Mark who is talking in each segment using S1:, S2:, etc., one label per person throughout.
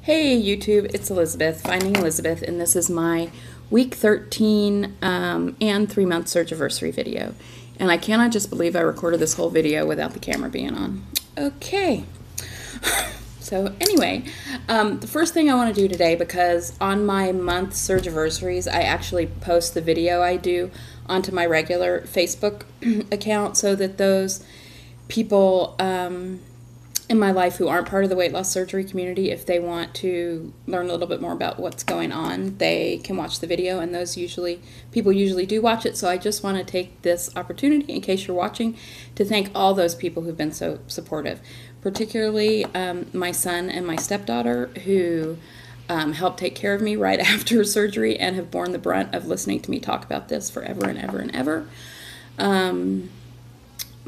S1: Hey YouTube, it's Elizabeth, Finding Elizabeth, and this is my week 13 and 3-month Surgiversary video. And I cannot just believe I recorded this whole video without the camera being on. Okay, so anyway, the first thing I want to do today, because on my month Surgiversaries, I actually post the video I do onto my regular Facebook account so that those people in my life who aren't part of the weight loss surgery community, if they want to learn a little bit more about what's going on, they can watch the video, and those people usually do watch it. So I just want to take this opportunity, in case you're watching, to thank all those people who've been so supportive, particularly my son and my stepdaughter, who helped take care of me right after surgery and have borne the brunt of listening to me talk about this forever and ever and ever.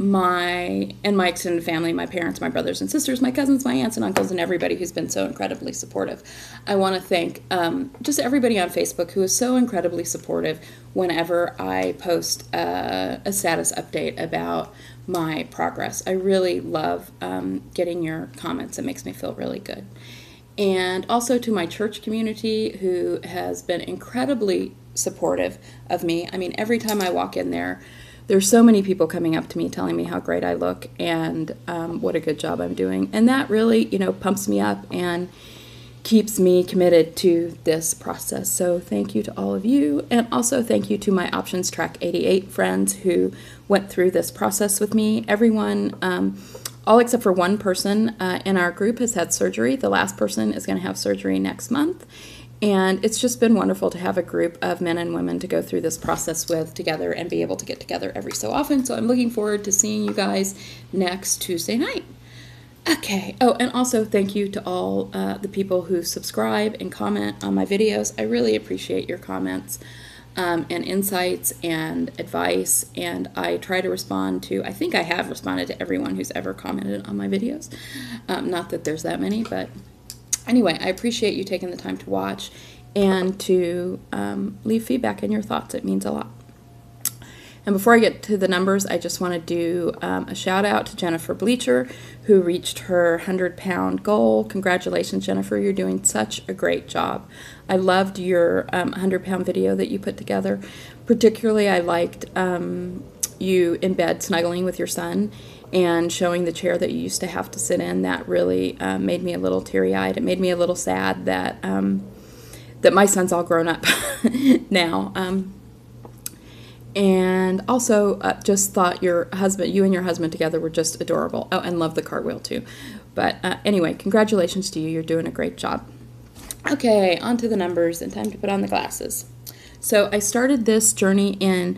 S1: My extended family, my parents, my brothers and sisters, my cousins, my aunts and uncles, and everybody who's been so incredibly supportive. I want to thank just everybody on Facebook who is so incredibly supportive whenever I post a status update about my progress. I really love getting your comments. It makes me feel really good. And also to my church community, who has been incredibly supportive of me. I mean, every time I walk in there, there's so many people coming up to me telling me how great I look and what a good job I'm doing. And that really, pumps me up and keeps me committed to this process. So thank you to all of you. And also thank you to my Options Track 88 friends who went through this process with me. Everyone, all except for one person in our group, has had surgery. The last person is going to have surgery next month. And it's just been wonderful to have a group of men and women to go through this process with together and be able to get together every so often. So I'm looking forward to seeing you guys next Tuesday night. Okay. Oh, and also thank you to all the people who subscribe and comment on my videos. I really appreciate your comments and insights and advice. And I try to respond to, I think I have responded to everyone who's ever commented on my videos. Not that there's that many, but anyway, I appreciate you taking the time to watch and to leave feedback and your thoughts. It means a lot. And before I get to the numbers, I just want to do a shout out to Jennifer Bleacher, who reached her 100-pound goal. Congratulations, Jennifer. You're doing such a great job. I loved your 100-pound video that you put together. Particularly, I liked you in bed snuggling with your son and showing the chair that you used to have to sit in. That really made me a little teary-eyed. It made me a little sad that that my son's all grown up now. And also just thought you and your husband together were just adorable. Oh, and love the cartwheel too. But anyway, congratulations to you. You're doing a great job. Okay, on to the numbers and time to put on the glasses. So I started this journey in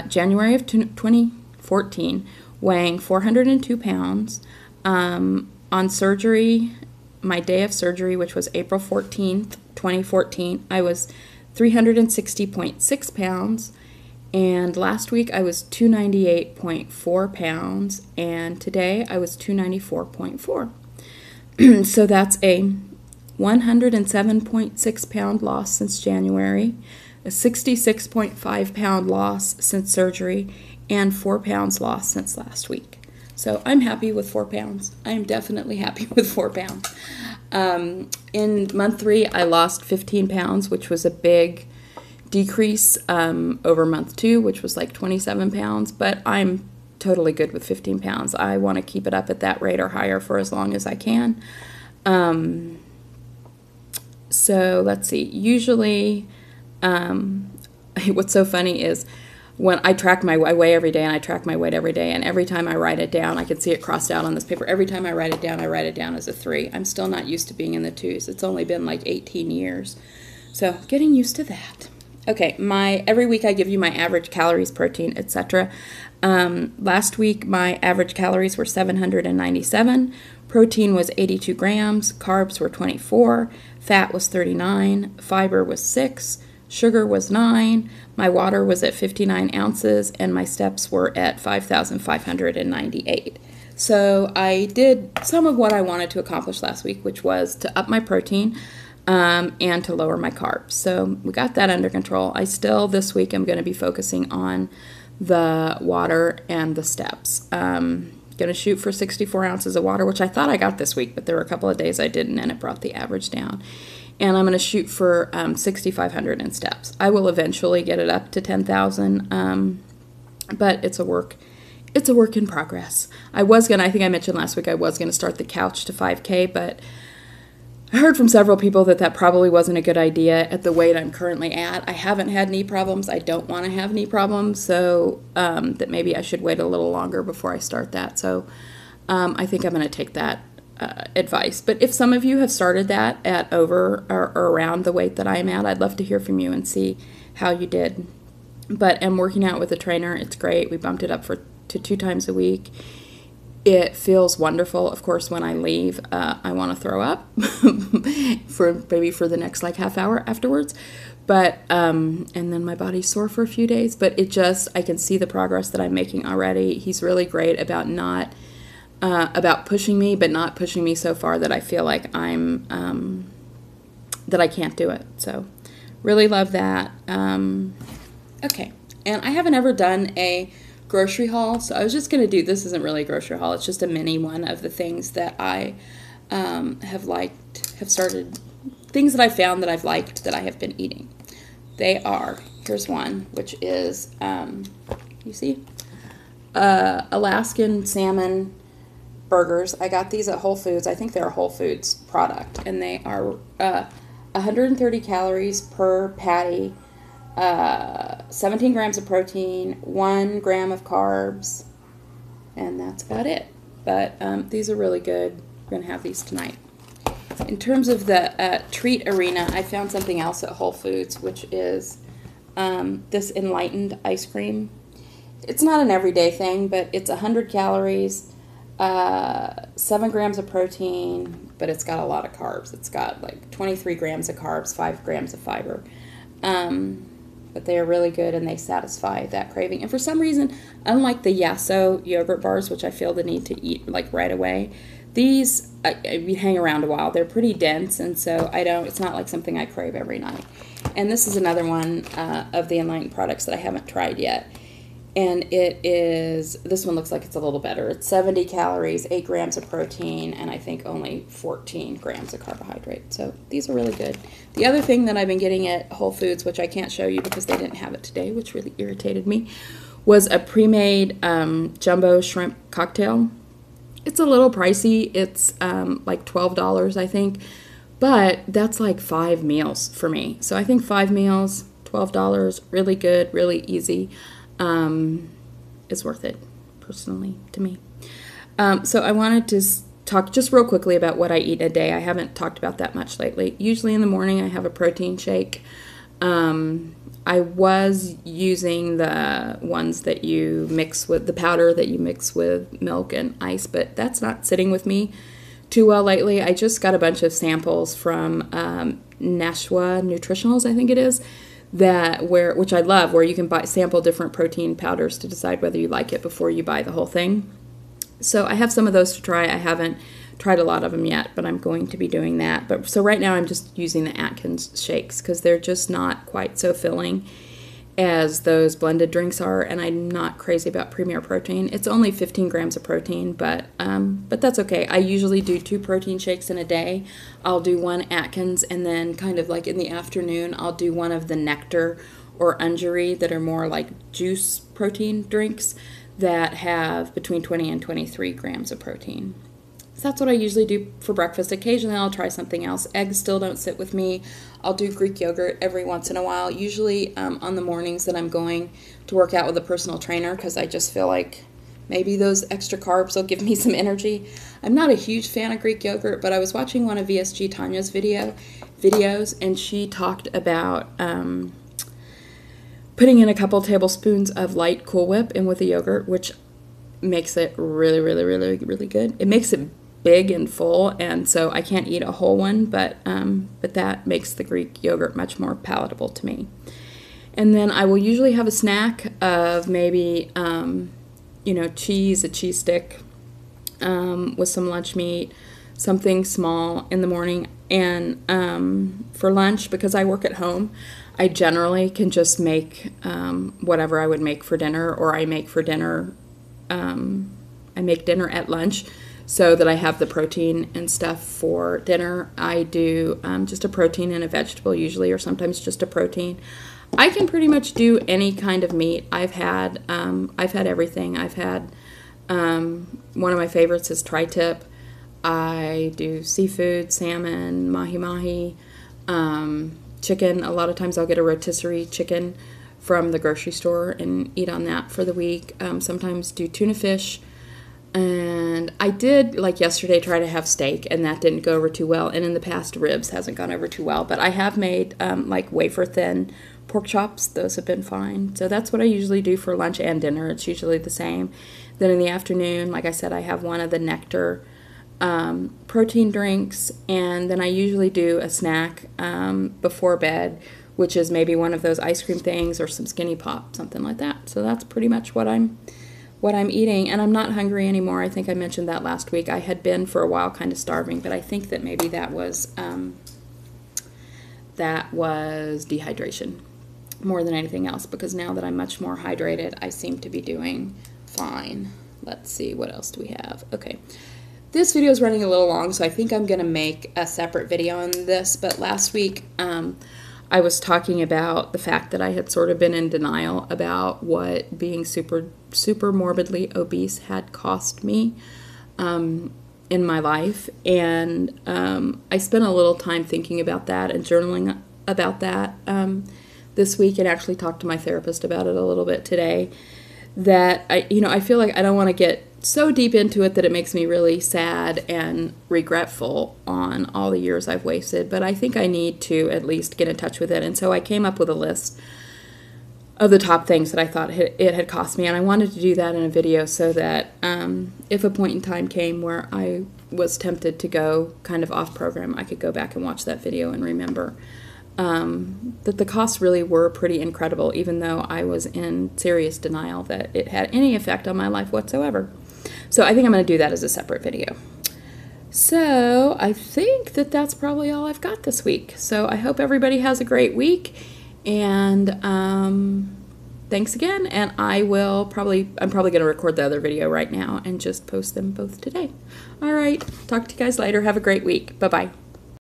S1: January of 2014, weighing 402 pounds. On surgery, my day of surgery, which was April 14th, 2014, I was 360.6 pounds. And last week I was 298.4 pounds. And today I was 294.4. So that's a 107.6 pound loss since January, a 66.5 pound loss since surgery, and 4 pounds lost since last week. So I'm happy with 4 pounds. I am definitely happy with 4 pounds. In month 3, I lost 15 pounds, which was a big decrease over month 2, which was like 27 pounds, but I'm totally good with 15 pounds. I want to keep it up at that rate or higher for as long as I can. So let's see. Usually, what's so funny is when I track I weigh every day and I track my weight every day, and every time I write it down, I can see it crossed out on this paper. Every time I write it down as a 3. I'm still not used to being in the 2s. It's only been like 18 years. So getting used to that. Okay, every week I give you my average calories, protein, etc. Last week my average calories were 797. Protein was 82 grams. Carbs were 24. Fat was 39. Fiber was 6. Sugar was 9. My water was at 59 ounces, and my steps were at 5,598. So I did some of what I wanted to accomplish last week, which was to up my protein and to lower my carbs. So we got that under control. This week, I'm going to be focusing on the water and the steps. Gonna shoot for 64 ounces of water, which I thought I got this week, but there were a couple of days I didn't, and it brought the average down. And I'm gonna shoot for 6,500 in steps. I will eventually get it up to 10,000, but it's a work in progress. I think I mentioned last week I was gonna start the couch to 5K, but I heard from several people that probably wasn't a good idea at the weight I'm currently at. I haven't had knee problems. I don't want to have knee problems, so that maybe I should wait a little longer before I start that. So I think I'm going to take that advice. But if some of you have started that at over or around the weight that I'm at, I'd love to hear from you and see how you did. But I'm working out with a trainer. It's great. We bumped it up to 2 times a week. It feels wonderful. Of course, when I leave, I want to throw up for the next like half hour afterwards. But and then my body's sore for a few days. But I can see the progress that I'm making already. He's really great about about pushing me, but not pushing me so far that I feel like that I can't do it. So really love that. Okay, and I haven't ever done a grocery haul, so I was just going to do, this isn't really a grocery haul, it's just a mini one of the things that I things that I found that I've liked that I have been eating. Here's one, which is, you see, Alaskan salmon burgers. I got these at Whole Foods. I think they're a Whole Foods product, and they are 130 calories per patty, 17 grams of protein, 1 gram of carbs, and that's about it. But these are really good. We're going to have these tonight. In terms of the treat arena, I found something else at Whole Foods, which is this Enlightened ice cream. It's not an everyday thing, but it's 100 calories, 7 grams of protein, but it's got a lot of carbs. It's got like 23 grams of carbs, 5 grams of fiber. But they are really good, and they satisfy that craving. And for some reason, unlike the Yasso yogurt bars, which I feel the need to eat like right away, these we hang around a while. They're pretty dense, and so it's not like something I crave every night. And this is another one of the Enlightened products that I haven't tried yet. And this one looks like it's a little better. It's 70 calories, 8 grams of protein, and I think only 14 grams of carbohydrate. So these are really good. The other thing that I've been getting at Whole Foods, which I can't show you because they didn't have it today, which really irritated me, was a pre-made jumbo shrimp cocktail. It's a little pricey. It's like $12, I think. But that's like 5 meals for me. So I think 5 meals, $12, really good, really easy. Is worth it, personally, to me. So I wanted to talk just real quickly about what I eat a day. I haven't talked about that much lately. Usually in the morning I have a protein shake. I was using the ones that you mix with, the powder that you mix with milk and ice, but that's not sitting with me too well lately. I just got a bunch of samples from Nashua Nutritionals, I think it is, which I love, where you can sample different protein powders to decide whether you like it before you buy the whole thing. So I have some of those to try. I haven't tried a lot of them yet, but I'm going to be doing that. So right now I'm just using the Atkins shakes because they're just not quite so filling as those blended drinks are, and I'm not crazy about Premier Protein. It's only 15 grams of protein, but that's okay. I usually do 2 protein shakes in a day. I'll do one Atkins, and then kind of like in the afternoon, I'll do one of the Nectar or Ungary that are more like juice protein drinks that have between 20 and 23 grams of protein. So that's what I usually do for breakfast. Occasionally I'll try something else. Eggs still don't sit with me. I'll do Greek yogurt every once in a while, usually on the mornings that I'm going to work out with a personal trainer, because I just feel like maybe those extra carbs will give me some energy. I'm not a huge fan of Greek yogurt, but I was watching one of VSG Tanya's videos, and she talked about putting in a couple tablespoons of light Cool Whip in with the yogurt, which makes it really, really, really, really good. It makes it big and full, and so I can't eat a whole one, but that makes the Greek yogurt much more palatable to me. And then I will usually have a snack of maybe cheese, a cheese stick with some lunch meat, something small in the morning. And for lunch, because I work at home, I generally can just make whatever I would make for dinner, or I make for dinner I make dinner at lunch so that I have the protein and stuff for dinner. I do just a protein and a vegetable usually, or sometimes just a protein. I can pretty much do any kind of meat. I've had everything. I've had one of my favorites is tri-tip. I do seafood, salmon, mahi-mahi, chicken. A lot of times I'll get a rotisserie chicken from the grocery store and eat on that for the week. Sometimes do tuna fish. And I did, like yesterday, try to have steak, and that didn't go over too well. And in the past, ribs hasn't gone over too well. But I have made like wafer-thin pork chops. Those have been fine. So that's what I usually do for lunch and dinner. It's usually the same. Then in the afternoon, like I said, I have one of the Nectar protein drinks, and then I usually do a snack before bed, which is maybe one of those ice cream things or some Skinny Pop, something like that. So that's pretty much what I'm eating, and I'm not hungry anymore. I think I mentioned that last week. I had been for a while kind of starving, but I think that maybe that was dehydration more than anything else, because now that I'm much more hydrated, I seem to be doing fine. Let's see, what else do we have? Okay. This video is running a little long, so I think I'm going to make a separate video on this, but last week I was talking about the fact that I had sort of been in denial about what being super morbidly obese had cost me in my life, and I spent a little time thinking about that and journaling about that this week, and actually talked to my therapist about it a little bit today. That I feel like I don't want to get so deep into it that it makes me really sad and regretful on all the years I've wasted, but I think I need to at least get in touch with it. And so I came up with a list of the top things that I thought it had cost me, and I wanted to do that in a video so that if a point in time came where I was tempted to go kind of off program, I could go back and watch that video and remember that the costs really were pretty incredible, even though I was in serious denial that it had any effect on my life whatsoever. So I think I'm going to do that as a separate video. So I think that that's probably all I've got this week. So I hope everybody has a great week, and thanks again. And I'm probably going to record the other video right now and just post them both today. All right, talk to you guys later. Have a great week. Bye-bye.